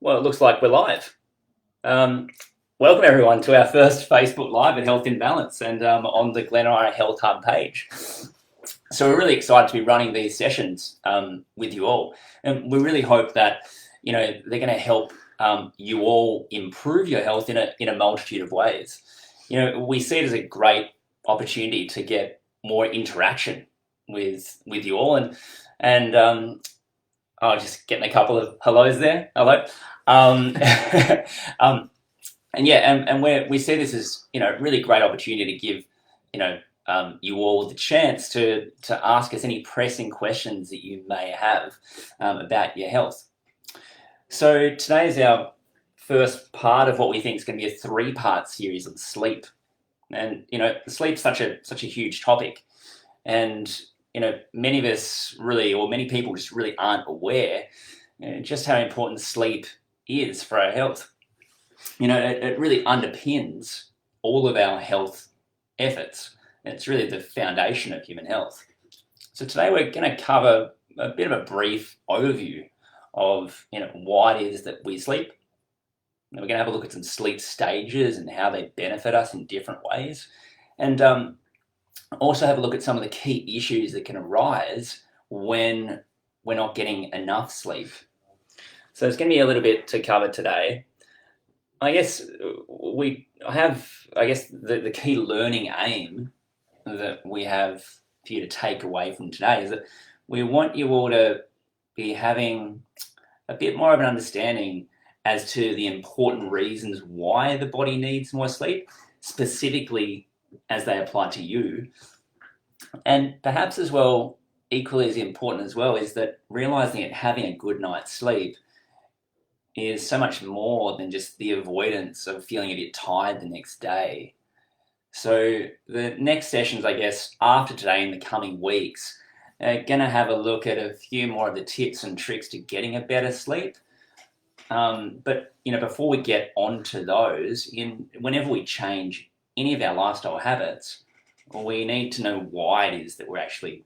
Well, it looks like we're live. Um, Welcome everyone to our first Facebook Live at Health in Balance and on the Glenora Health Hub page. So we're really excited to be running these sessions with you all, and we really hope that they're going to help you all improve your health in a multitude of ways. We see it as a great opportunity to get more interaction with you all, and oh, just getting a couple of hellos there. Hello. Um, um, and we see this as really great opportunity to give you all the chance to ask us any pressing questions that you may have about your health. So today is our first part of what we think is going to be a three-part series on sleep, and sleep's such a huge topic, and many of us really, or many people just really aren't aware just how important sleep is for our health. It really underpins all of our health efforts, and it's really the foundation of human health. So today we're going to cover a bit of a brief overview of why it is that we sleep. And we're going to have a look at some sleep stages and how they benefit us in different ways, and also have a look at some of the key issues that can arise when we're not getting enough sleep. So there's going to be a little bit to cover today. I guess the key learning aim that we have for you to take away from today is that we want you all to be having a bit more of an understanding as to the important reasons why the body needs more sleep, specifically as they apply to you. And perhaps as well, equally as important as well, is that realizing that having a good night's sleep is so much more than just the avoidance of feeling a bit tired the next day. So the next sessions, I guess, after today in the coming weeks, are going to have a look at a few more of the tips and tricks to getting a better sleep. But before we get onto those, whenever we change any of our lifestyle habits, we need to know why it is that we're actually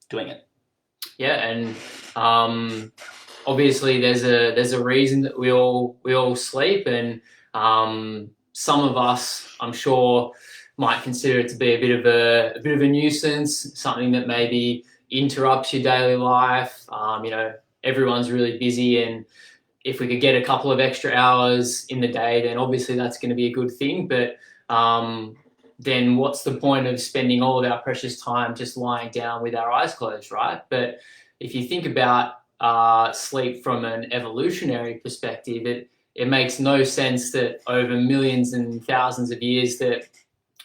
doing it. Yeah, and obviously there's a reason that we all sleep, and some of us, I'm sure, might consider it to be a bit of a nuisance, something that maybe interrupts your daily life. Everyone's really busy, and if we could get a couple of extra hours in the day, then obviously that's going to be a good thing. But then what's the point of spending all of our precious time just lying down with our eyes closed, right? But if you think about sleep from an evolutionary perspective, it makes no sense that over millions and thousands of years that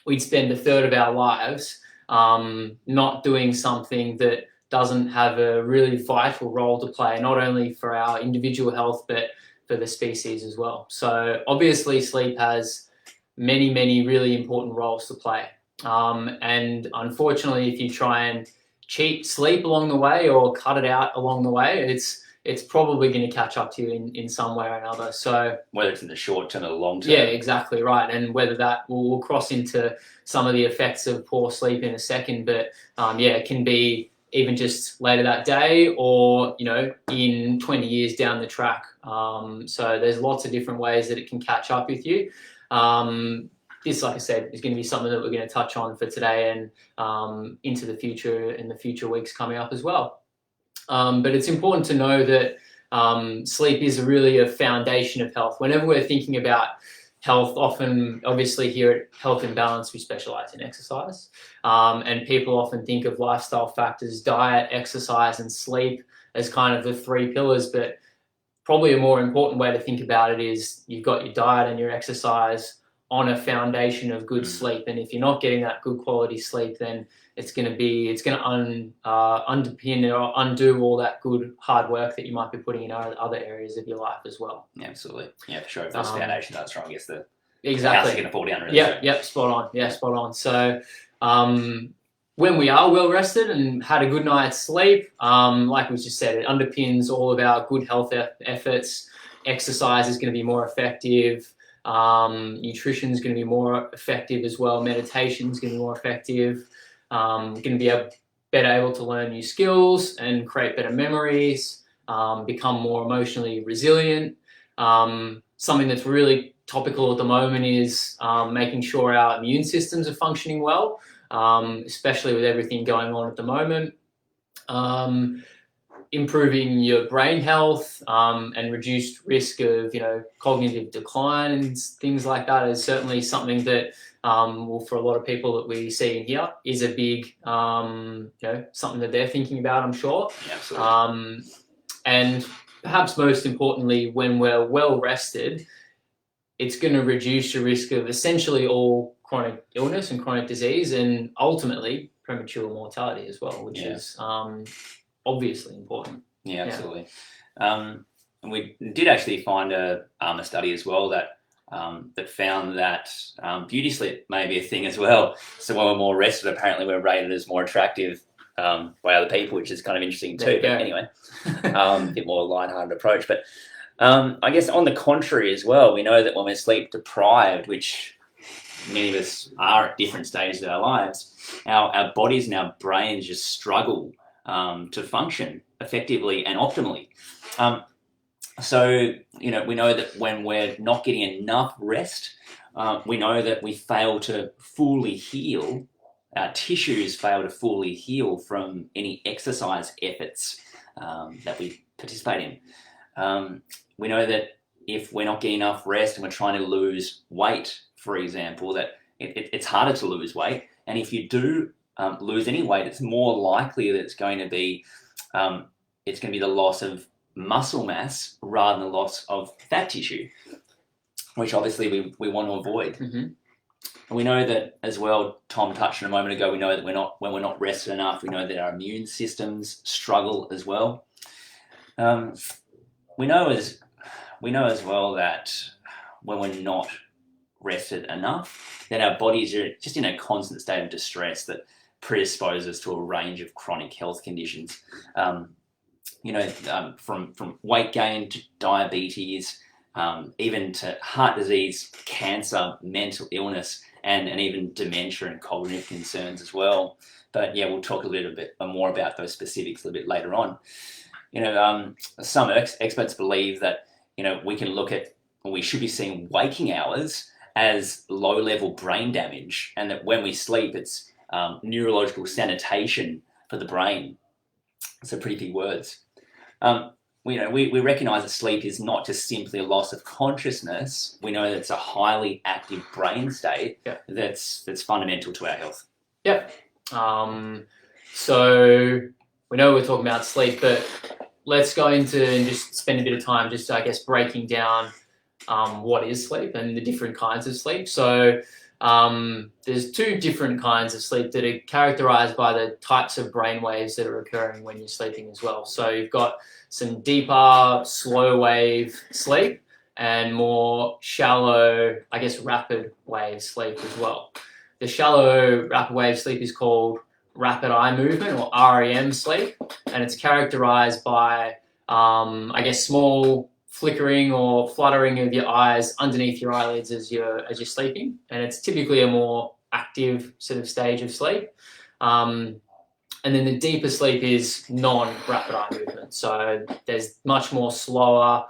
we'd spend a third of our lives not doing something that doesn't have a really vital role to play, not only for our individual health, but for the species as well. So obviously sleep has many, many really important roles to play. And unfortunately, if you try and cheat sleep along the way or cut it out along the way, it's probably going to catch up to you in some way or another. So whether it's in the short term or the long term. Yeah, exactly right. And whether that we'll cross into some of the effects of poor sleep in a second, but it can be even just later that day or in 20 years down the track. So there's lots of different ways that it can catch up with you. This, like I said, is going to be something that we're going to touch on for today and into the future in the future weeks coming up as well. But it's important to know that sleep is really a foundation of health. Whenever we're thinking about health, often, obviously here at Health in Balance, we specialize in exercise. And people often think of lifestyle factors, diet, exercise, and sleep as kind of the three pillars. But probably a more important way to think about it is you've got your diet and your exercise on a foundation of good sleep. And if you're not getting that good quality sleep, then it's going to underpin or undo all that good hard work that you might be putting in other areas of your life as well. Yeah, absolutely. Yeah, for sure. If those foundations aren't strong, I guess the exactly house is going to fall down. Really. Yep, spot on. Yeah, spot on. So when we are well rested and had a good night's sleep, like we just said, it underpins all of our good health efforts. Exercise is going to be more effective. Nutrition is going to be more effective as well. Meditation is going to be more effective. Going to be better able to learn new skills and create better memories, become more emotionally resilient. Something that's really topical at the moment is making sure our immune systems are functioning well, especially with everything going on at the moment. Improving your brain health and reduced risk of cognitive decline and things like that is certainly something that for a lot of people that we see in here is a big something that they're thinking about, I'm sure. Yeah, absolutely. And perhaps most importantly, when we're well rested, it's going to reduce your risk of essentially all chronic illness and chronic disease, and ultimately premature mortality as well, which is obviously important. Yeah, absolutely. And we did actually find a study as well that found that beauty sleep may be a thing as well. So when we're more rested, apparently we're rated as more attractive by other people, which is kind of interesting too. But anyway, a bit more lighthearted approach. But I guess on the contrary as well, we know that when we're sleep deprived, which many of us are at different stages of our lives, our bodies and our brains just struggle to function effectively and optimally. So, we know that when we're not getting enough rest, we know that we fail to fully heal. Our tissues fail to fully heal from any exercise efforts that we participate in. We know that if we're not getting enough rest and we're trying to lose weight, for example, that it's harder to lose weight. And if you do lose any weight, it's more likely that it's going to be the loss of muscle mass rather than the loss of fat tissue, which obviously we want to avoid. Mm-hmm. And we know that as well, Tom touched on a moment ago, we know that when we're not rested enough, we know that our immune systems struggle as well. We know as well that when we're not rested enough, then our bodies are just in a constant state of distress that predisposes to a range of chronic health conditions. From weight gain to diabetes, even to heart disease, cancer, mental illness, and even dementia and cognitive concerns as well. But we'll talk a little bit more about those specifics a little bit later on. Some experts believe that we should be seeing waking hours as low-level brain damage, and that when we sleep, it's neurological sanitation for the brain. So pretty big words. We recognise that sleep is not just simply a loss of consciousness. We know that it's a highly active brain state that's fundamental to our health. Yep. So we know we're talking about sleep, but let's go into and just spend a bit of time just, I guess, breaking down what is sleep and the different kinds of sleep. So there's two different kinds of sleep that are characterized by the types of brain waves that are occurring when you're sleeping as well. So you've got some deeper, slow wave sleep and more shallow, I guess, rapid wave sleep as well. The shallow rapid wave sleep is called rapid eye movement or REM sleep, and it's characterized by, small flickering or fluttering of your eyes underneath your eyelids as you're sleeping, and it's typically a more active sort of stage of sleep. And then the deeper sleep is non-rapid eye movement, so there's much more slower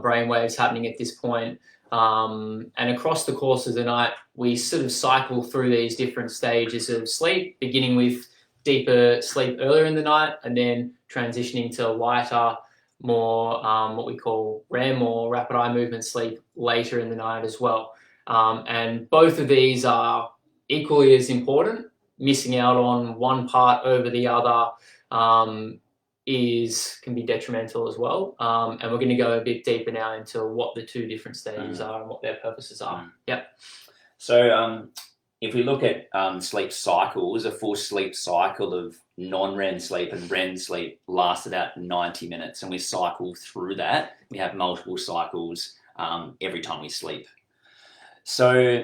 brain waves happening at this point. And across the course of the night, we sort of cycle through these different stages of sleep, beginning with deeper sleep earlier in the night and then transitioning to lighter, more what we call REM or rapid eye movement sleep later in the night as well. And both of these are equally as important. Missing out on one part over the other can be detrimental as well. And we're going to go a bit deeper now into what the two different stages are and what their purposes are. Yep. So if we look at sleep cycles, a full sleep cycle of non-REM sleep and REM sleep lasts about 90 minutes, and we cycle through that. We have multiple cycles every time we sleep. So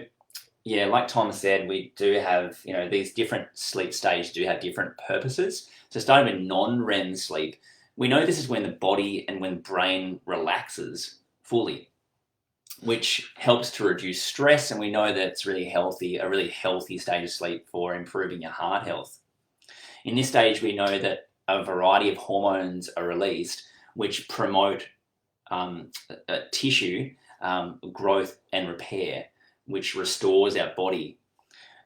like Tom said, we do have, these different sleep stages do have different purposes. So starting with non-REM sleep, we know this is when the body and when the brain relaxes fully, which helps to reduce stress, and we know that it's a really healthy stage of sleep for improving your heart health. In this stage, we know that a variety of hormones are released which promote tissue growth and repair, which restores our body.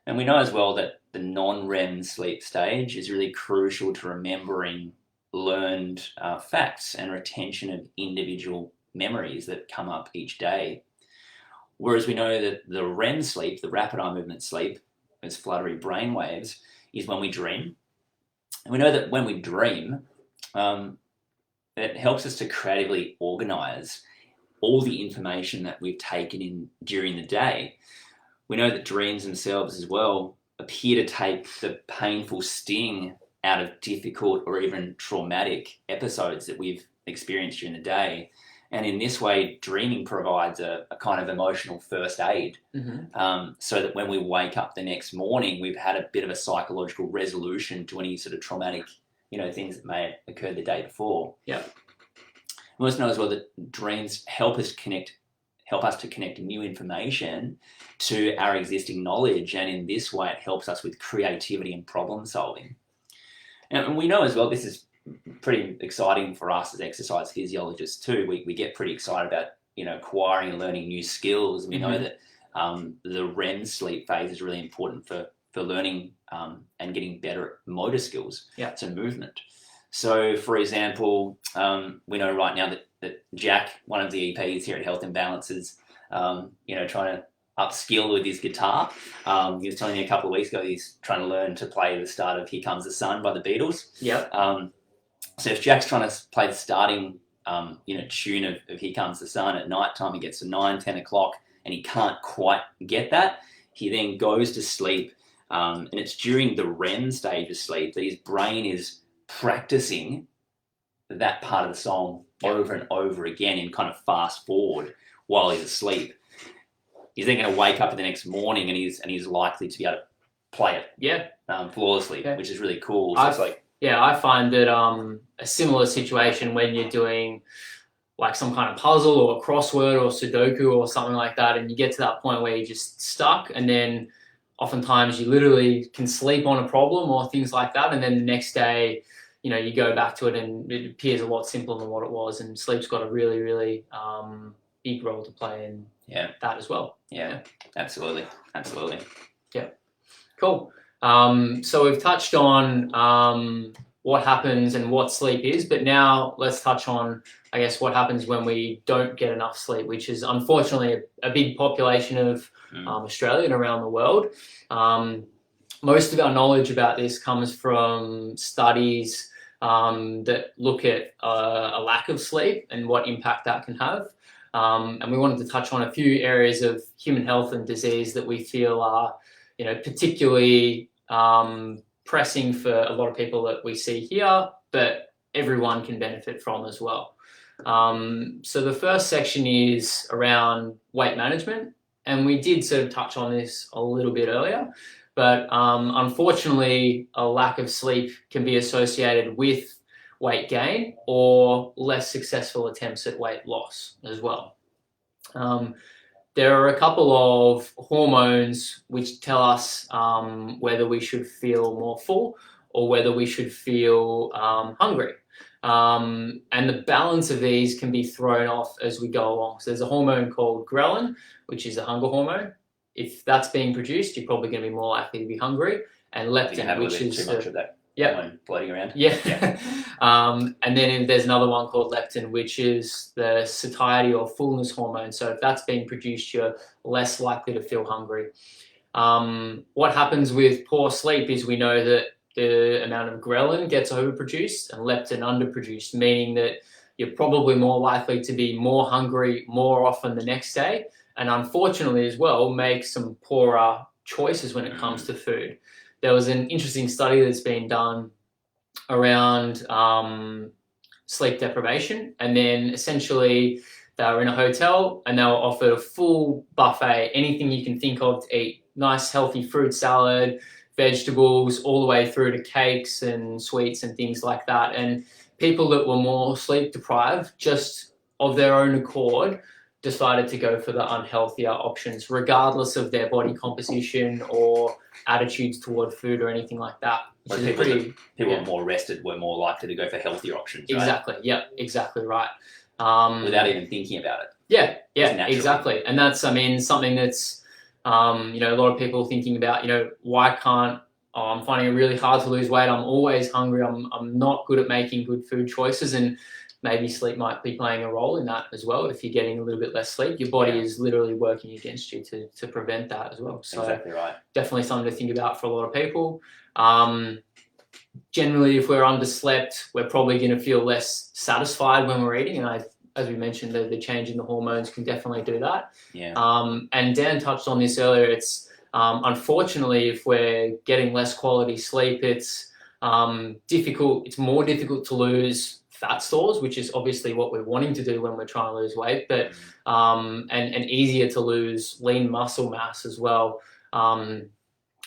And we know as well that the non-REM sleep stage is really crucial to remembering learned facts and retention of individual memories that come up each day. Whereas we know that the REM sleep, the rapid eye movement sleep, as fluttery brain waves, is when we dream. And we know that when we dream, it helps us to creatively organize all the information that we've taken in during the day. We know that dreams themselves as well appear to take the painful sting out of difficult or even traumatic episodes that we've experienced during the day. And in this way, dreaming provides a kind of emotional first aid, so that when we wake up the next morning, we've had a bit of a psychological resolution to any sort of traumatic, things that may have occurred the day before. Yeah. We also know as well that dreams help us to connect new information to our existing knowledge, and in this way, it helps us with creativity and problem solving. And we know as well, this is pretty exciting for us as exercise physiologists too. We get pretty excited about acquiring and learning new skills. We know that the REM sleep phase is really important for learning and getting better at motor skills, so movement. So, for example, we know right now that Jack, one of the EPs here at Health and Balance, is trying to upskill with his guitar. He was telling me a couple of weeks ago he's trying to learn to play the start of "Here Comes the Sun" by the Beatles. So if Jack's trying to play the starting tune of "Here Comes the Sun" at night time, he gets to 9-10 o'clock and he can't quite get that, he then goes to sleep, and it's during the REM stage of sleep that his brain is practicing that part of the song over and over again in kind of fast forward while he's asleep. He's then going to wake up the next morning and he's likely to be able to play it flawlessly, which is really cool. So I find that a similar situation when you're doing like some kind of puzzle or a crossword or Sudoku or something like that, and you get to that point where you're just stuck, and then oftentimes you literally can sleep on a problem or things like that, and then the next day, you go back to it and it appears a lot simpler than what it was, and sleep's got a really, really big role to play in that as well. Yeah, absolutely. Yeah, cool. So we've touched on what happens and what sleep is, but now let's touch on, I guess, what happens when we don't get enough sleep, which is unfortunately a big population of Australia and around the world. Most of our knowledge about this comes from studies that look at a lack of sleep and what impact that can have. And we wanted to touch on a few areas of human health and disease that we feel are, particularly pressing for a lot of people that we see here, but everyone can benefit from as well. So the first section is around weight management, and we did sort of touch on this a little bit earlier, but unfortunately, a lack of sleep can be associated with weight gain or less successful attempts at weight loss as well. There are a couple of hormones which tell us whether we should feel more full or whether we should feel hungry. And the balance of these can be thrown off as we go along. So there's a hormone called ghrelin, which is a hunger hormone. If that's being produced, you're probably going to be more likely to be hungry. And leptin, which is too much of that floating around. And then there's another one called leptin, which is the satiety or fullness hormone. So if that's being produced, you're less likely to feel hungry. What happens with poor sleep is we know that the amount of ghrelin gets overproduced and leptin underproduced, meaning that you're probably more likely to be more hungry more often the next day, and unfortunately as well make some poorer choices when it comes to food. There was an interesting study that's been done around sleep deprivation, and then essentially they were in a hotel and they were offered a full buffet, anything you can think of to eat, nice healthy fruit salad, vegetables, all the way through to cakes and sweets and things like that. And people that were more sleep deprived, just of their own accord, decided to go for the unhealthier options, regardless of their body composition or attitudes toward food or anything like that. People more rested were more likely to go for healthier options, right? Exactly. Yeah, exactly right. without even thinking about it. Yeah, Just naturally. exactly. And that's, I mean, something that's, you know, a lot of people thinking about, you know, why can't, I'm finding it really hard to lose weight. I'm always hungry. I'm not good at making good food choices. And maybe sleep might be playing a role in that as well. If you're getting a little bit less sleep, your body is literally working against you to prevent that as well. So exactly right. Definitely something to think about for a lot of people. Generally, if we're underslept, we're probably going to feel less satisfied when we're eating. And as we mentioned, the change in the hormones can definitely do that. Yeah. And Dan touched on this earlier. It's unfortunately, if we're getting less quality sleep, it's difficult. It's more difficult to lose fat stores, which is obviously what we're wanting to do when we're trying to lose weight, but and easier to lose lean muscle mass as well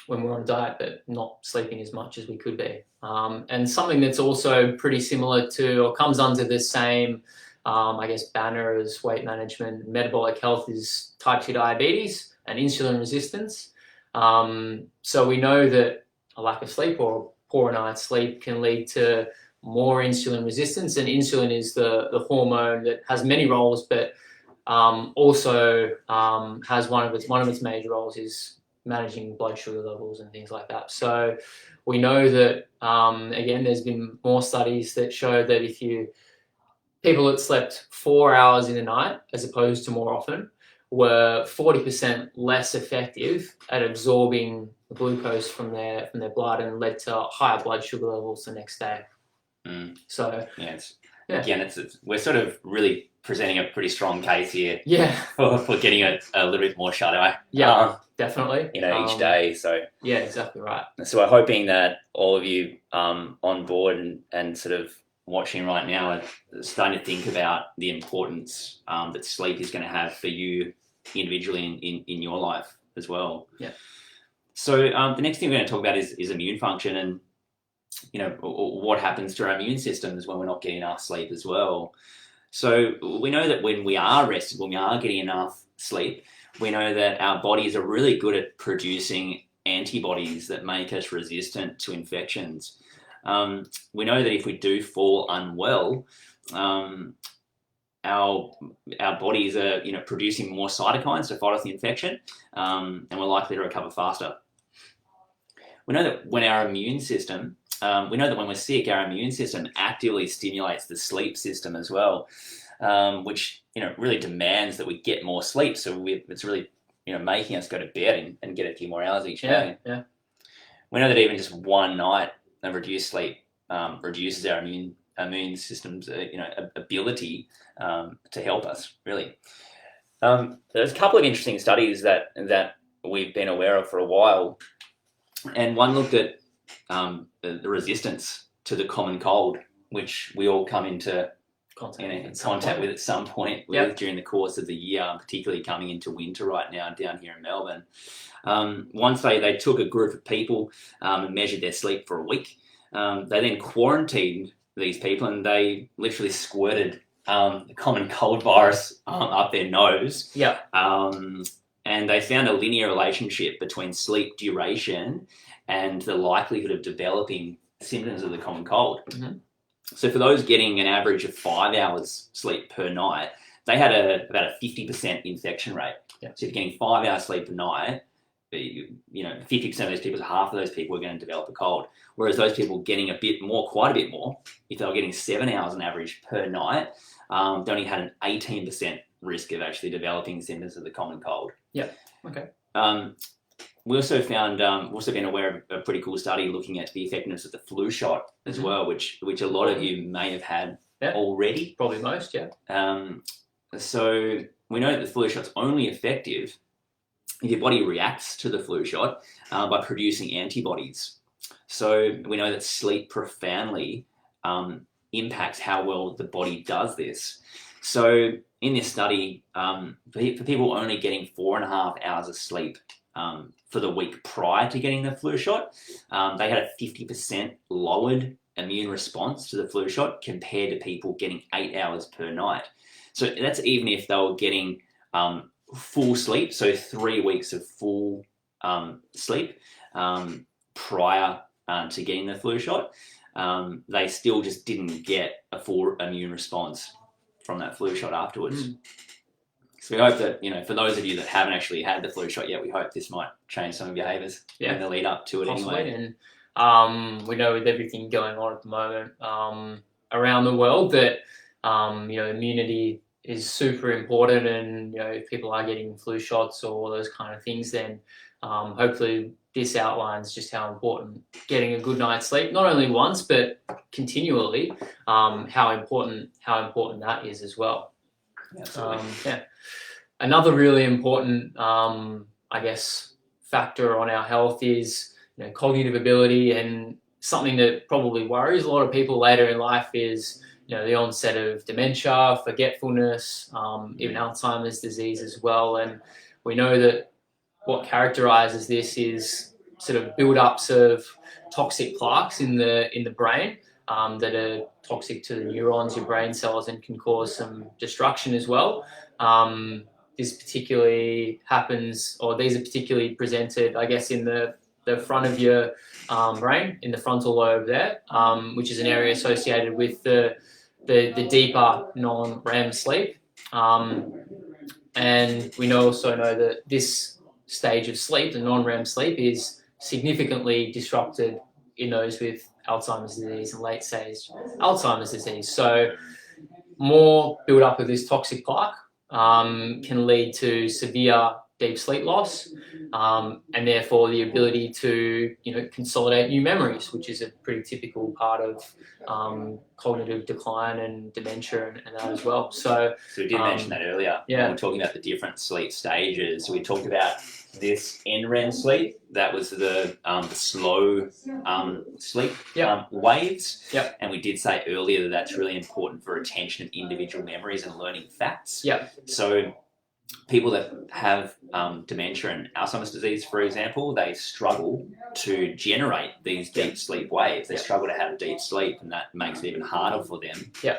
when we're on a diet, but not sleeping as much as we could be. And something that's also pretty similar to, or comes under the same, I guess, banner as weight management and metabolic health is type 2 diabetes and insulin resistance. So we know that a lack of sleep or poor night's sleep can lead to more insulin resistance, and insulin is the hormone that has many roles, but also has one of its major roles is managing blood sugar levels and things like that. So we know that again, there's been more studies that show that if people that slept 4 hours in a night as opposed to more often were 40% less effective at absorbing the glucose from their blood, and led to higher blood sugar levels the next day. So again, we're sort of really presenting a pretty strong case here. Yeah. For getting a little bit more shut eye. Yeah, definitely. Each day. So yeah, exactly right. So we're hoping that all of you on board and sort of watching right now are starting to think about the importance that sleep is going to have for you individually in your life as well. Yeah. So the next thing we're going to talk about is immune function, and what happens to our immune systems when we're not getting enough sleep as well. So we know that when we are rested, when we are getting enough sleep, we know that our bodies are really good at producing antibodies that make us resistant to infections. We know that if we do fall unwell, our bodies are producing more cytokines to fight off the infection, and we're likely to recover faster. We know that when we're sick, our immune system actively stimulates the sleep system as well, which really demands that we get more sleep. So it's really making us go to bed and get a few more hours each day. Yeah. We know that even just one night of reduced sleep reduces our immune system's ability to help us, really. There's a couple of interesting studies that we've been aware of for a while, and one looked at the resistance to the common cold, which we all come into contact with at some point during the course of the year, particularly coming into winter right now down here in Melbourne. One study, they took a group of people and measured their sleep for a week. They then quarantined these people, and they literally squirted the common cold virus up their nose. Yeah. And they found a linear relationship between sleep duration and the likelihood of developing symptoms of the common cold. Mm-hmm. So for those getting an average of 5 hours sleep per night, they had about a 50% infection rate. Yeah. So if you're getting 5 hours sleep per night, 50% of those people, so half of those people are going to develop a cold. Whereas those people getting quite a bit more, if they were getting 7 hours on average per night, they only had an 18% risk of actually developing symptoms of the common cold. Yeah. Okay. We also found, we've also been aware of a pretty cool study looking at the effectiveness of the flu shot as well, which a lot of you may have had already. Probably most, yeah. So we know that the flu shot's only effective if your body reacts to the flu shot by producing antibodies. So we know that sleep profoundly impacts how well the body does this. So in this study, for people only getting 4.5 hours of sleep for the week prior to getting the flu shot, they had a 50% lowered immune response to the flu shot compared to people getting 8 hours per night. So that's even if they were getting full sleep, so 3 weeks of full sleep prior to getting the flu shot, they still just didn't get a full immune response. from that flu shot afterwards. Mm. So we hope that, for those of you that haven't actually had the flu shot yet, we hope this might change some of your behaviours in the lead up to it Possibly. anyway. And we know with everything going on at the moment around the world that immunity is super important, and if people are getting flu shots or those kind of things, then hopefully this outlines just how important getting a good night's sleep, not only once but continually, how important that is as well. Absolutely. Another really important, I guess, factor on our health is cognitive ability, and something that probably worries a lot of people later in life is the onset of dementia, forgetfulness, even Alzheimer's disease as well. And we know that what characterizes this is sort of build-ups of toxic plaques in the brain that are toxic to the neurons, your brain cells, and can cause some destruction as well. This particularly happens, or these are particularly presented, I guess, in the front of your brain, in the frontal lobe there, which is an area associated with the deeper non-REM sleep. And we also know that this stage of sleep, the non-REM sleep, is significantly disrupted in those with Alzheimer's disease and late stage Alzheimer's disease. So more build-up of this toxic plaque can lead to severe deep sleep loss, and therefore the ability to consolidate new memories, which is a pretty typical part of cognitive decline and dementia and that as well. So we did mention that earlier. Yeah. We were talking about the different sleep stages. We talked about this NREM sleep. That was the slow sleep waves. Yep. And we did say earlier that that's really important for retention of individual memories and learning facts. Yep. So people that have dementia and Alzheimer's disease, for example, they struggle to generate these deep sleep waves. They struggle to have deep sleep, and that makes it even harder for them. Yeah.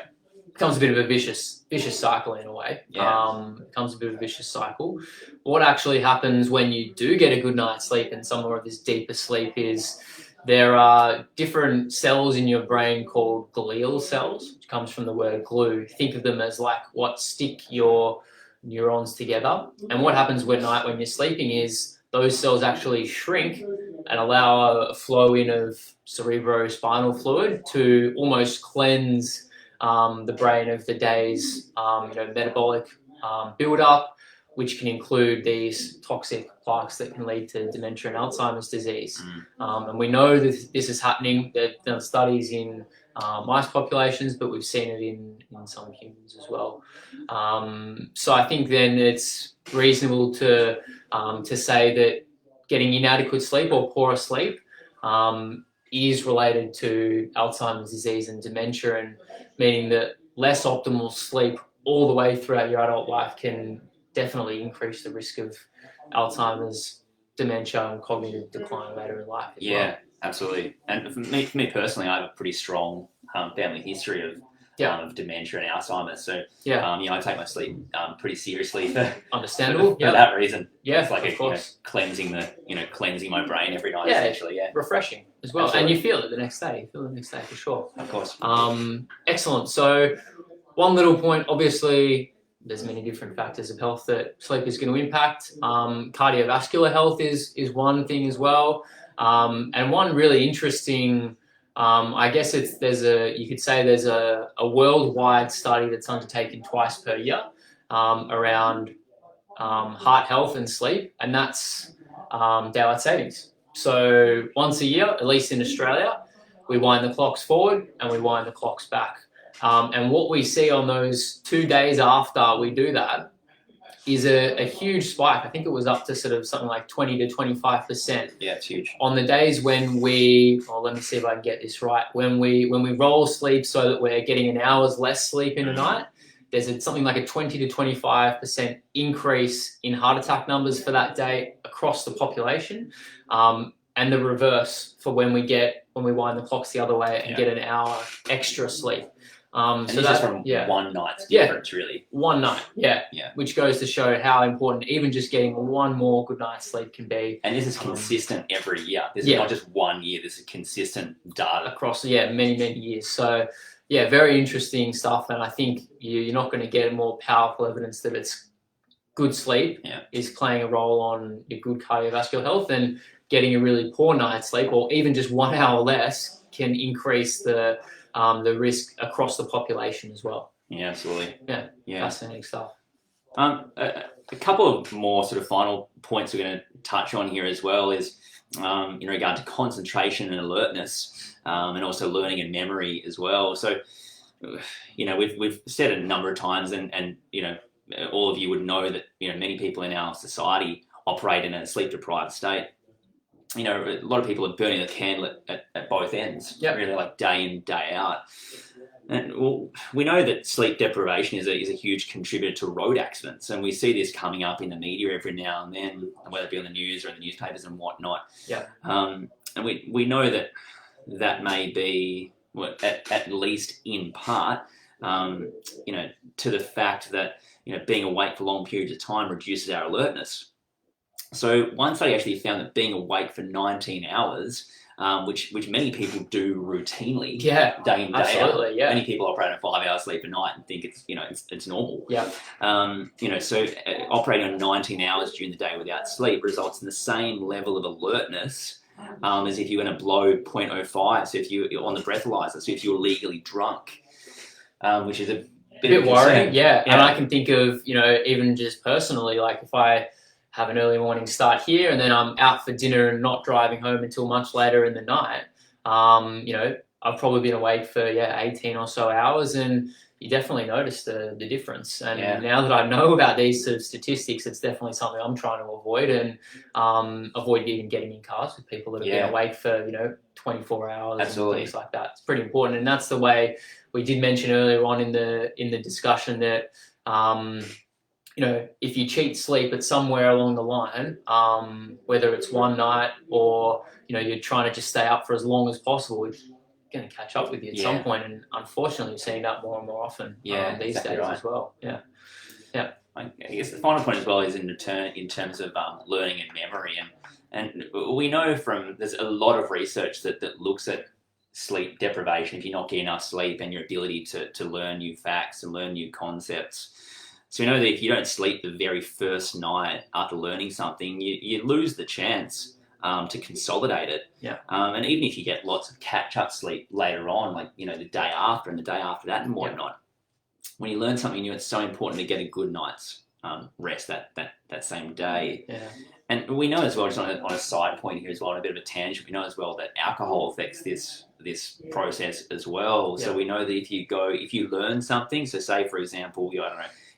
Becomes a bit of a vicious cycle in a way. Yeah. Becomes a bit of a vicious cycle. What actually happens when you do get a good night's sleep and some more of this deeper sleep is there are different cells in your brain called glial cells, which comes from the word glue. Think of them as like what stick your neurons together. And what happens at night when you're sleeping is those cells actually shrink and allow a flow in of cerebrospinal fluid to almost cleanse the brain of the day's metabolic build-up, which can include these toxic plaques that can lead to dementia and Alzheimer's disease. And we know that this is happening. There have done studies in mice populations, but we've seen it in some humans as well. So I think then it's reasonable to say that getting inadequate sleep or poorer sleep is related to Alzheimer's disease and dementia, and meaning that less optimal sleep all the way throughout your adult life can definitely increase the risk of Alzheimer's, dementia, and cognitive decline later in life as well. Absolutely. And for me personally, I have a pretty strong family history of dementia and Alzheimer's. So, I take my sleep pretty seriously for that reason. Yeah, it's like of course. Cleansing my brain every night, essentially. Yeah, refreshing as well. Absolutely. And you feel it the next day. You feel it the next day for sure. Of course. Excellent. So one little point, obviously, there's many different factors of health that sleep is going to impact. Cardiovascular health is one thing as well. And one really interesting, I guess you could say there's a worldwide study that's undertaken twice per year around heart health and sleep, and that's daylight savings. So once a year, at least in Australia, we wind the clocks forward and we wind the clocks back. And what we see on those 2 days after we do that is a huge spike. I think it was up to sort of something like 20 to 25%. Yeah, it's huge. On the days when let me see if I can get this right. When we roll sleep so that we're getting an hour's less sleep in a night, there's something like a 20 to 25% increase in heart attack numbers for that day across the population. And the reverse for when we wind the clocks the other way and get an hour extra sleep. So that's from one night's difference, really. One night, which goes to show how important even just getting one more good night's sleep can be. And this is consistent every year. This is not just 1 year. This is consistent data across many years. So yeah, very interesting stuff. And I think you're not going to get more powerful evidence that it's good sleep is playing a role on your good cardiovascular health, and getting a really poor night's sleep, or even just 1 hour less, can increase the risk across the population as well. Yeah, absolutely. Yeah. Fascinating stuff. A couple of more sort of final points we're going to touch on here as well is in regard to concentration and alertness, and also learning and memory as well. So, we've said it a number of times, and all of you would know that many people in our society operate in a sleep deprived state. A lot of people are burning the candle at both ends, really, like day in, day out. And we know that sleep deprivation is a huge contributor to road accidents, and we see this coming up in the media every now and then, whether it be on the news or in the newspapers and whatnot. And we know that may be, at least in part, to the fact that being awake for long periods of time reduces our alertness. So one study actually found that being awake for 19 hours, which many people do routinely, day in, day out. Many people operate on 5 hours sleep a night and think it's normal. So operating on 19 hours during the day without sleep results in the same level of alertness as if you're going to blow 0.05. So if you're on the breathalyzer, so if you're legally drunk, which is a bit worrying. And I can think of even just personally, like if I have an early morning start here and then I'm out for dinner and not driving home until much later in the night, I've probably been awake for 18 or so hours, and you definitely notice the difference. And now that I know about these sort of statistics, it's definitely something I'm trying to avoid, and avoid even getting in cars with people that have been awake for 24 hours and things like that. It's pretty important, and that's the way we did mention earlier on in the discussion that if you cheat sleep at somewhere along the line, whether it's one night or you're trying to just stay up for as long as possible, it's going to catch up with you at some point. And unfortunately, we're seeing that more and more often these days as well. I guess the final point as well is in terms of learning and memory, and we know there's a lot of research that looks at sleep deprivation, if you're not getting enough sleep, and your ability to learn new facts and learn new concepts. So we know that if you don't sleep the very first night after learning something, you lose the chance to consolidate it. And even if you get lots of catch-up sleep later on, like the day after and the day after that and whatnot, when you learn something new, it's so important to get a good night's rest that same day. And we know as well, just on a side point here as well, on a bit of a tangent, we know as well that alcohol affects this process as well. So we know that if you learn something, so say for example,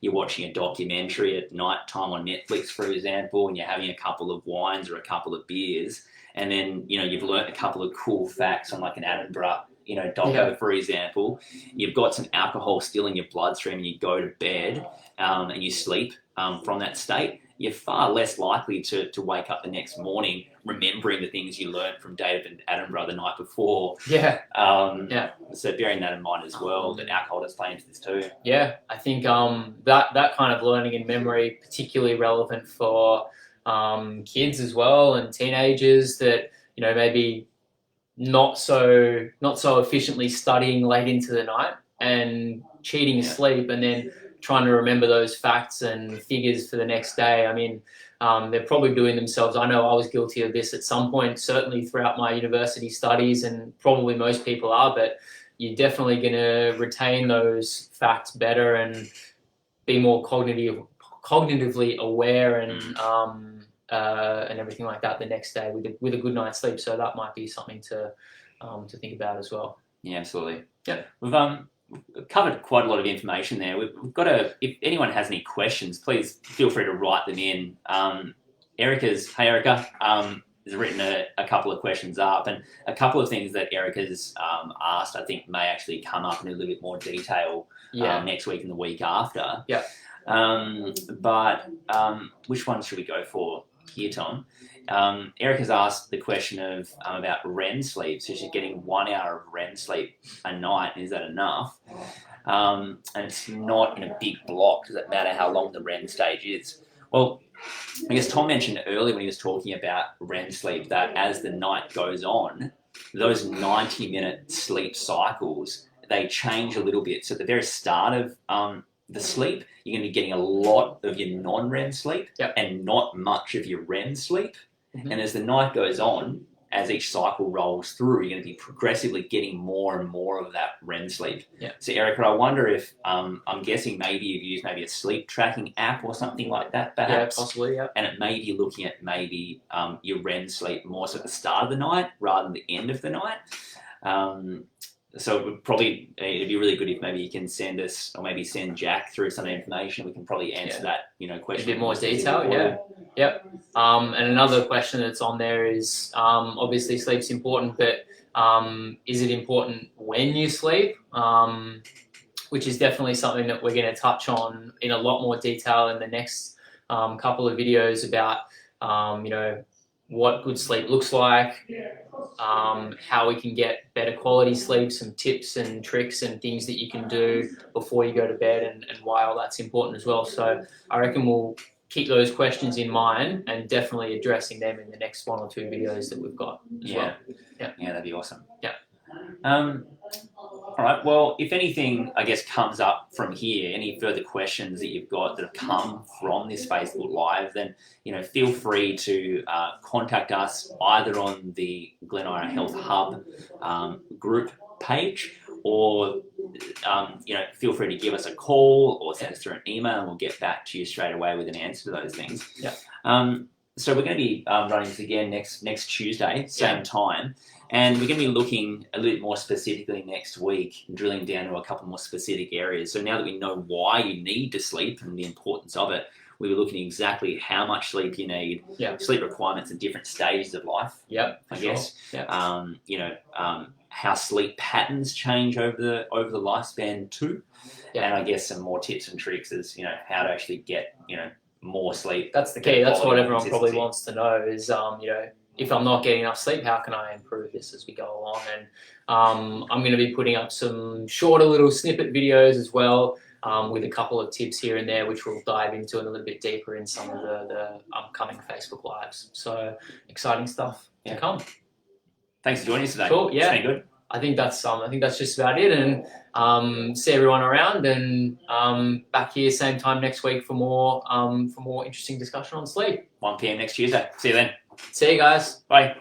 you're watching a documentary at night time on Netflix, for example, and you're having a couple of wines or a couple of beers, and then you've learnt a couple of cool facts on like an Attenborough doco, for example. You've got some alcohol still in your bloodstream, and you go to bed and you sleep from that state. You're far less likely to wake up the next morning remembering the things you learned from David Attenborough the night before. So bearing that in mind as well, that alcohol does play into this too. I think that kind of learning and memory, particularly relevant for kids as well, and teenagers that maybe not so efficiently studying late into the night and cheating sleep, and then trying to remember those facts and figures for the next day. I mean, they're probably doing themselves. I know I was guilty of this at some point, certainly throughout my university studies, and probably most people are, but you're definitely going to retain those facts better and be more cognitively aware and everything like that the next day with a good night's sleep. So that might be something to think about as well. Yeah, absolutely. We've covered quite a lot of information there. We've got if anyone has any questions, please feel free to write them in. Erica has written a couple of questions up, and a couple of things that Erica's asked, I think, may actually come up in a little bit more detail next week and the week after. But which one should we go for here, Tom? Eric has asked the question of about REM sleep. So she's getting 1 hour of REM sleep a night. Is that enough? And it's not in a big block. Does it matter how long the REM stage is? Well, I guess Tom mentioned earlier when he was talking about REM sleep that as the night goes on, those 90-minute sleep cycles, they change a little bit. So at the very start of the sleep, you're going to be getting a lot of your non-REM sleep and not much of your REM sleep. Mm-hmm. And as the night goes on, as each cycle rolls through, you're going to be progressively getting more and more of that REM sleep. Yeah. So Erica, I wonder if, I'm guessing maybe you've used maybe a sleep tracking app or something like that, perhaps. Yeah, possibly, yeah. And it may be looking at maybe your REM sleep more so at the start of the night rather than the end of the night. So it'd be really good if maybe you can send us, or maybe send Jack through some information. We can probably answer that, question. A bit more detail, yeah. Yep. And another question that's on there is, obviously sleep's important, but is it important when you sleep? Which is definitely something that we're going to touch on in a lot more detail in the next couple of videos about, what good sleep looks like, how we can get better quality sleep, some tips and tricks and things that you can do before you go to bed, and why all that's important as well. So I reckon we'll keep those questions in mind and definitely addressing them in the next 1 or 2 videos that we've got as well. Yeah, that'd be awesome. Yeah. All right, well, if anything, I guess, comes up from here, any further questions that you've got that have come from this Facebook Live, then, feel free to contact us either on the Glen Eira Health Hub group page, or, feel free to give us a call or send us through an email, and we'll get back to you straight away with an answer to those things. Yeah. So we're going to be running this again next Tuesday, same time. And we're going to be looking a little bit more specifically next week, drilling down to a couple more specific areas. So now that we know why you need to sleep and the importance of it, we were looking at exactly how much sleep you need, sleep requirements at different stages of life. I guess. How sleep patterns change over the lifespan too. And I guess some more tips and tricks as how to actually get more sleep. That's the key. That's what everyone probably wants to know is if I'm not getting enough sleep, how can I improve this as we go along? And I'm going to be putting up some shorter little snippet videos as well, with a couple of tips here and there, which we'll dive into a little bit deeper in some of the upcoming Facebook Lives. So exciting stuff to come. Thanks for joining us today. Cool. Yeah. It's been good. I think that's just about it. And see everyone around, and back here same time next week for more interesting discussion on sleep. 1 p.m. next Tuesday. See you then. See you guys. Bye.